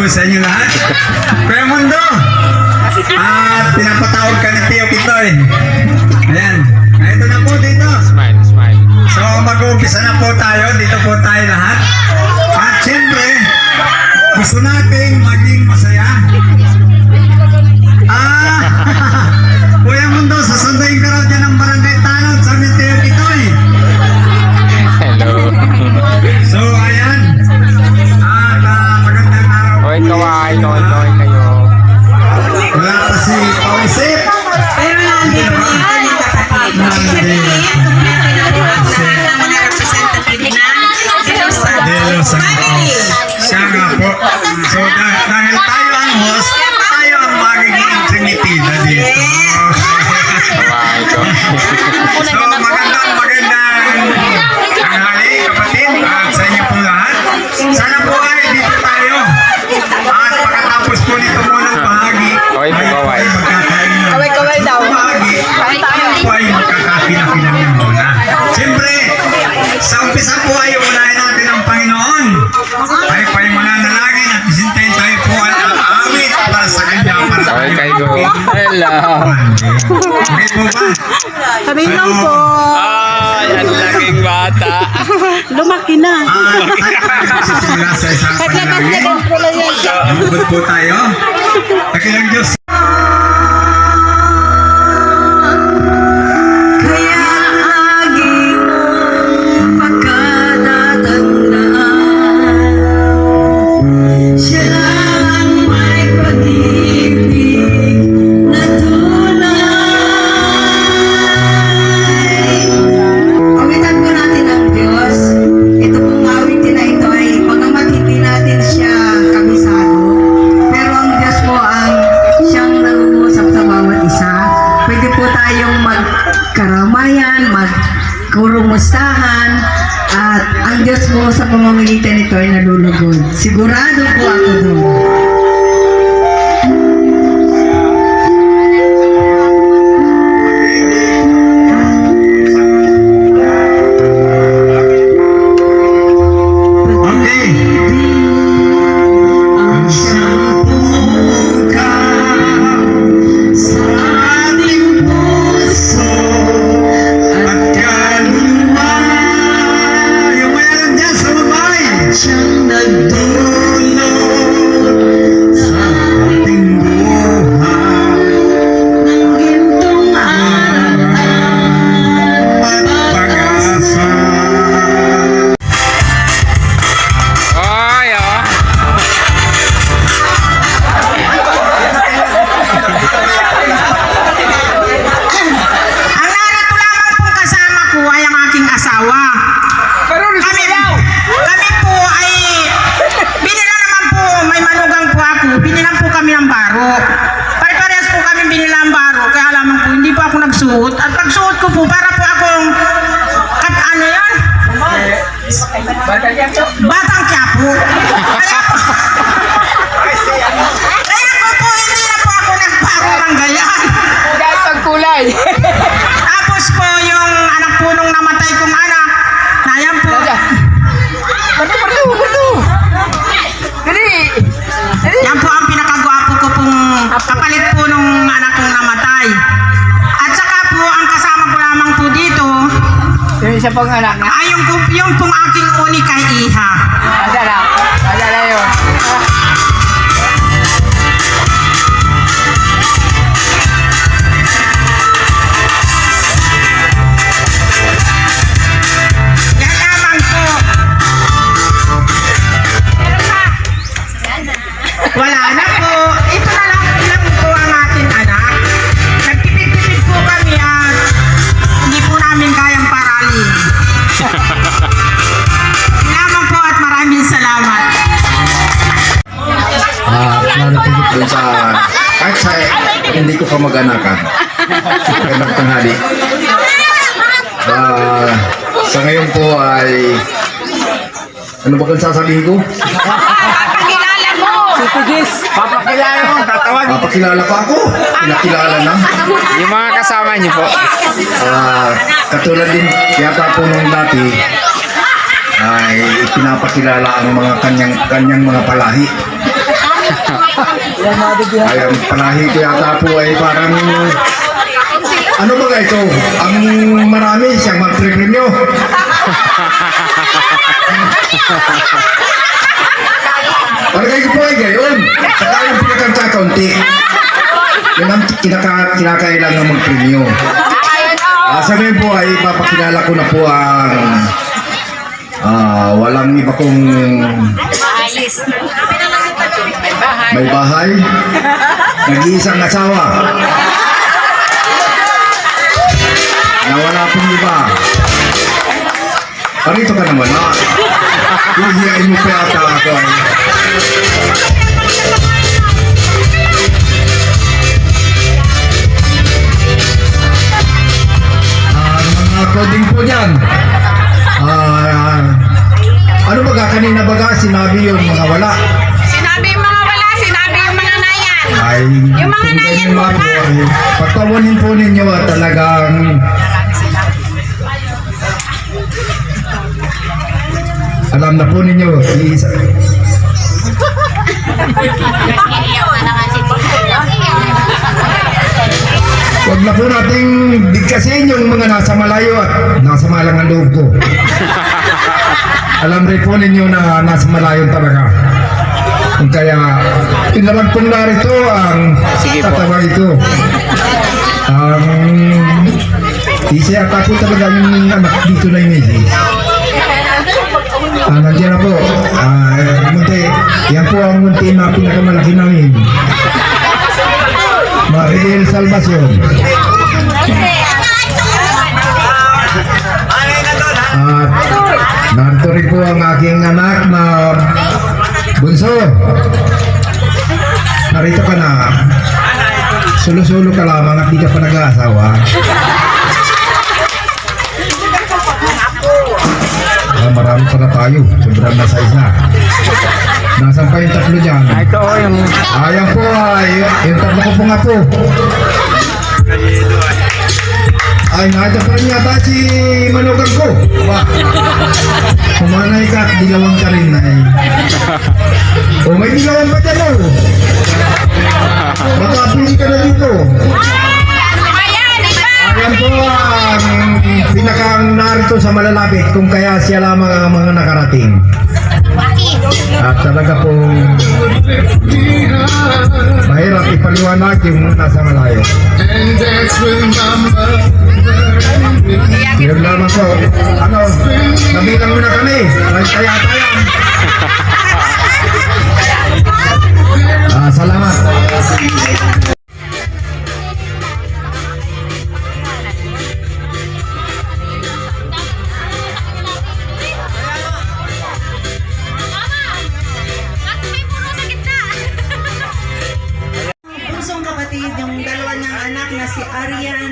sa inyo lahat. Kuya Mundo, pinapatawag ka ni Tio Kitoy. Ayan, ito na po dito. Smile, smile. So mag-uumpisa na po tayo, dito po tayo lahat. At syempre, gusto nating maging masaya. Kuya Mundo, sasunduin ka raw dyan ng barangay Tanod sa ni Tio Kitoy. Hello. So ayan. Magandang araw. Oy, kaway kayo. Wala pa si Pausip. Pero nandito na yung kapatid. Delo sa siya nga po. So dahil tayo ang host, tayo ang magiging trinitida dito. Kaway ko. So magandang tanghali kapatid at sa inyo po lahat. Sana po ay dito tayo. At pagkatapos po nito munang bahagi, Kaway po, kaway. Kaway daw. Bahagi, tayo po ay magkakapila-pila ng muna. Siyempre, sa umpisa po ay unahin natin ang Panginoon. Tayo po ay mananalangin at isintayin tayo po ay aawit para sa Kanya. Kaway kayo. Hello. Okay po ba? Sabihin lang po. Ay, ang laking bata. Lumaki na. Sisimula sa isang panalangin. Bukod po tayo. Takilang Diyos. Kaya lagi mong pagkatatandaan, siya lang may pag-ibig na tunay. Awitan po natin ang Diyos. Ito pong awitin na ito ay pagamat hindi natin siya kabisado, pero ang Diyos po ang siyang nangungusap sa bawat isa. Pwede po tayong magkaramayan, magkurumustahan, at ang Diyos po sa pamamagitan nito ay nalulugod. Sigurado po ako doon. Okay. Ang siyang pumukaw sa ating puso at kaluluwa. Yung may alam dyan sa babae. Siyang nagdulot sa ating buhay Ng gintong araw at pag-asa. Ay, oh. Ang narito lamang pong kasama ko ay ang aking asawa. Kami po ay binila naman po, may manugang po ako, binilang po kami ng baro. Pare-parehas po kami binila ng baro, kaya lamang po hindi po ako nagsuot. At pagsuot ko po, para po akong, ano yun? Batang Quiapo. Kaya ko po, hindi na po ako nagparo ng ganyan. Dahil pagkulay. Tapos po yung anak po nung namatay kong anak, na yan po. Yan po ang pinakagwapo ko pong kapalit po nung anak kong namatay. At saka po ang kasama ko lamang po dito Yung isa pong anak na. ay yung pong aking uni kay Iha. Adala yun. Yan lamang po. Wala na po. Ito na lang po ang ating anak. Nagtipid-tipid po kami at hindi po namin kayang paralin. Salamat po at maraming salamat. Narating po sa kahit sa hindi ko ka mag-anakan. Magandang tanghali. Sa ngayon po ay ano ba kang sasabihin ko? Papakilala mo, tatawag. Papakilala pa ako. Pinakilala na. Yung mga kasama niyo po. Katulad din yata po nung dati ay pinapakilala ang mga kanyang mga palahi. Ay ang palahi ko yata po ay parang ano ba ito? Ang marami siyang magprepremyo. Palagay ko po ay gayon. Saka yung pinakanta-kaunti. Yan ang kinakailang ng magpremyo. Sa ngayon po ay papakilala ko na po ang walang iba kong may bahay, nag-iisang asawa, na wala pong iba. Parito ka naman na. Hihiyain mo pa yata ako. Mga coding po dyan. Ano baga kanina baga sinabi yung mga wala? Sinabi yung mga wala, sinabi yung mga nayan. Ay, Yung mga kung nayan ganyan po mga ba? po, pagtawanin po ninyo at talagang alam na po ninyo, iisa. Huwag na po nating bigkasin yung mga nasa malayo at nasa malang ang loob ko. Alam rin po ninyo na nasa malayo talaga. Kaya, pinalagpong pong narito ang Sige po. tatawag ito. Isa yata po talaga yung anak dito na imesi. Nandiyan na po. Munti. Yan po ang munti na pinakamalaki namin. Maribel Salvacion. At narito rin po ang aking anak na bunso. Narito ka na. Sulo-sulo ka lamang at di ka pa nag-aasawa. Marami pa na tayo. Sobrang nasa isa. Nasaan pa yung tatlo dyan? Ito yung Ayan po ay yung tatlo ko po nga po. Ay, nakita pa rin yata si manugang ko. Ba? Kumanay ka at dilawang ka rin ay. O may dilawang pa dyan o. Makapili ka na dito. Ayan po ang pinakang narito sa malalapit kung kaya siya lamang ang mga nakarating. At talaga po mahirap ipaliwanag yung nasa malayo. Yun lamang po. Ano, nabilang mo na kami. Kaya tayang. Salamat. Bunsong kapatid, yung dalawa niyang anak na si Arian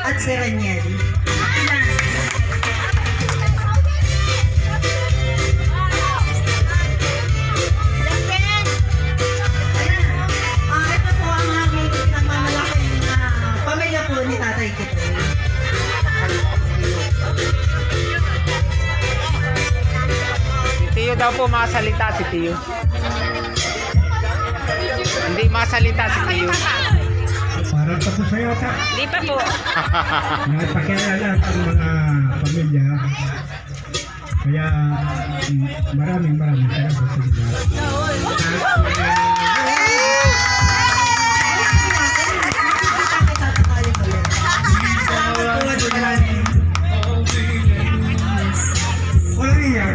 at si Raniel. Ito po ang aming nagmamalaking pamilya po ni Tatay Kito. Si Tiyo daw po masalita si Tiyo. Hindi masalita si Tiyo. Parang tapos sa yata. Di pa po. Nagpakilala ang mga pamilya. Kaya maraming salamat sa inyo. Walang iya.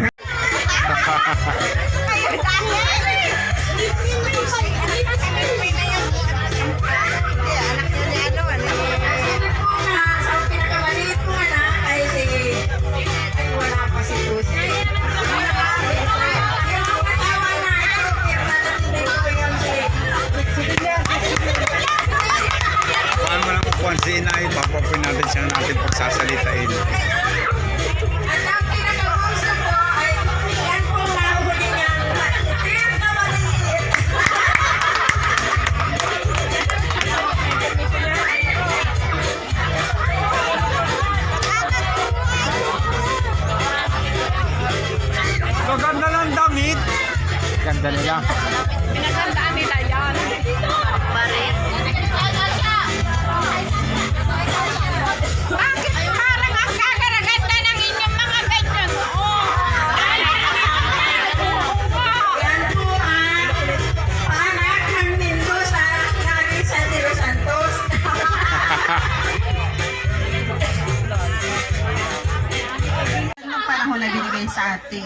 dati.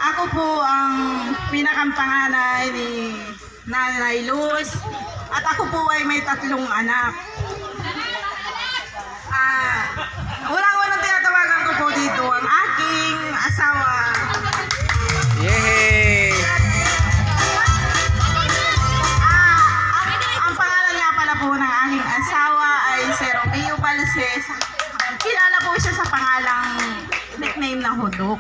Ako po ang pinakampanganay ni Nanay Luz at ako po ay may 3 anak. Unang-unang tinatawagan ko po dito ang aking asawa. Yay! Ang pangalan nga pala po ng aking asawa ay si Romeo Balses. Kilala po siya sa pangalang nickname na Hudok.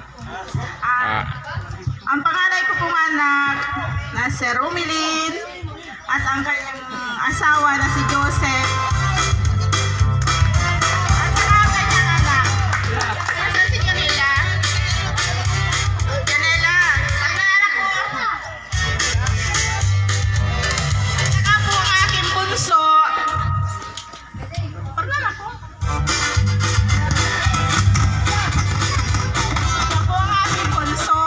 Ang panganay ko pong anak na si Romilyn at ang kanyang asawa na si Joseph. At saka ang kanyang anak. Nasaan si Janela? Janela, pagkaanak ko. At saka po ang aking bunso. Pagkaanak ko. Siya po ang aking bunso.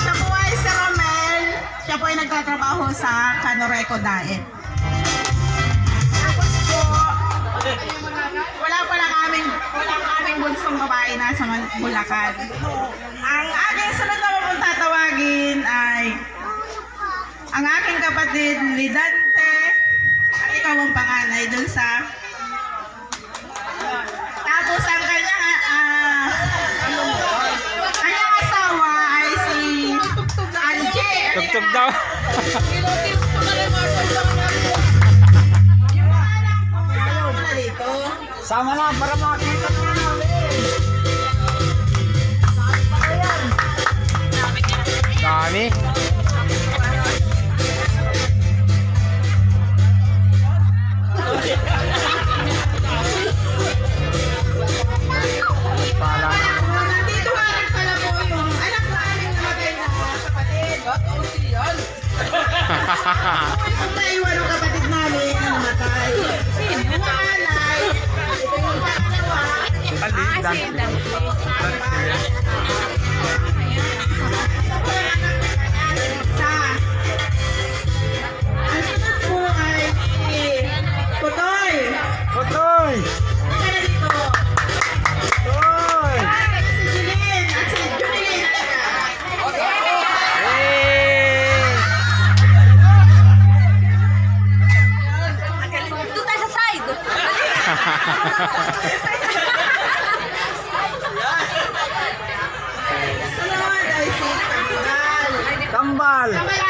Siya po ay si Romel. Siya po ay nagtatrabaho sa Canoreco Diet. Tapos po, wala pa aming bunsong babae nasa Bulacan. Ang aking sunod na pong tatawagin ay ang aking kapatid Lidante at ikaw ang panganay dun sa tapos ang kanyang asawa ay si Angie. Tugtog daw. Yung anak ko, wala dito. Sama na para makakita na namin. Dami. Nandito nga rin pala po yung anak namin namatay na kapatid. Ang naiwan ng kapatid namin na namatay. Yung panganay, ito yung pangalawa. Isa. Ang sunod po ay si Putoy. Kotoy! Ano na dito? Kotoy! Ay, si Julin at si Julin. Yay! Doon tayo sa side. Sunod ay si Kambal. Kambal! Kambal